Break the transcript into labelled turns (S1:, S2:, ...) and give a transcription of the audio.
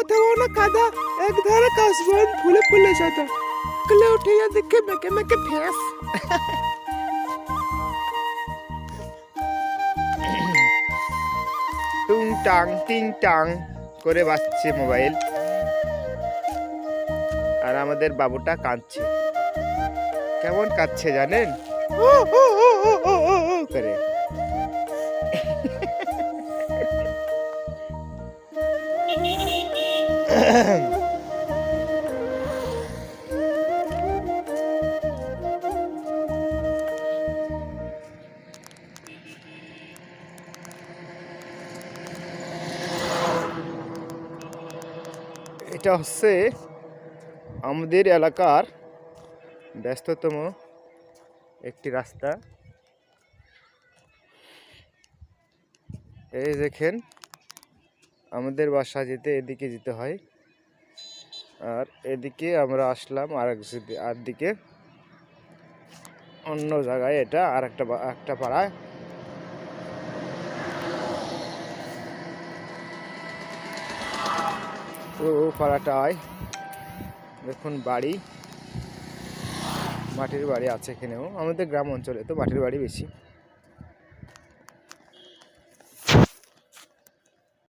S1: কোথাও না কাদা, এক ধারে কাশবন ফুলে ফুলে সাদা, কলে উঠে দেখে মেকে মেকে ফেস। টুং টাং টিং টাং করে বাজছে মোবাইল, আর আমাদের বাবুটা কাঁদছে। কেমন কাঁদছে জানেন? ও ও ও ও ও ও ও করে। এটা হচ্ছে আমাদের এলাকার ব্যস্ততম একটি রাস্তা। এই দেখেন, আমাদের বাসা যেতে এদিকে যেতে হয়, আর এদিকে আমরা আসলাম আর দিকে অন্য জায়গায়, এটা আর একটা পাড়ায়। তো পাড়াটায় দেখুন বাড়ি, মাটির বাড়ি আছে এখানেও। আমাদের গ্রাম অঞ্চলে তো মাটির বাড়ি বেশি।